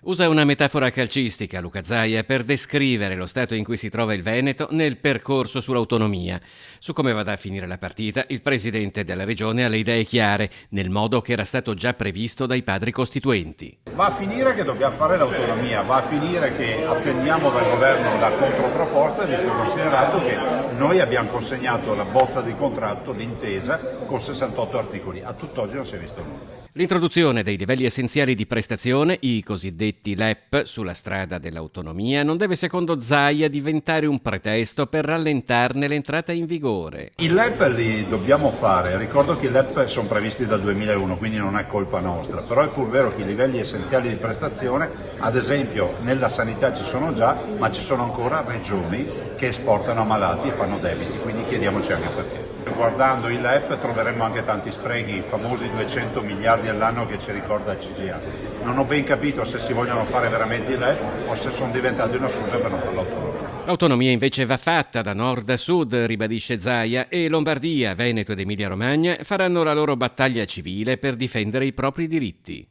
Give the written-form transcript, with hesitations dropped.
Usa una metafora calcistica, Luca Zaia, per descrivere lo stato in cui si trova il Veneto nel percorso sull'autonomia. Su come vada a finire la partita, il presidente della regione ha le idee chiare, nel modo che era stato già previsto dai padri costituenti. Va a finire che dobbiamo fare l'autonomia, va a finire che attendiamo dal governo la controproposta, visto e considerato che noi abbiamo consegnato la bozza di contratto, l'intesa, con 68 articoli. A tutt'oggi non si è visto nulla. L'introduzione dei livelli essenziali di prestazione, i cosiddetti LEP, sulla strada dell'autonomia non deve, secondo Zaia, diventare un pretesto per rallentarne l'entrata in vigore. I LEP li dobbiamo fare, ricordo che i LEP sono previsti dal 2001, quindi non è colpa nostra, però è pur vero che i livelli essenziali di prestazione, ad esempio nella sanità ci sono già, ma ci sono ancora regioni che esportano ammalati e fanno debiti, quindi chiediamoci anche perché. Guardando i LEP troveremmo anche tanti sprechi, i famosi 200 miliardi all'anno che ci ricorda il CGA. Non ho ben capito se si vogliono fare veramente i LEP o se sono diventati una scusa per non fare l'autonomia. L'autonomia invece va fatta da nord a sud, ribadisce Zaia, e Lombardia, Veneto ed Emilia-Romagna faranno la loro battaglia civile per difendere i propri diritti.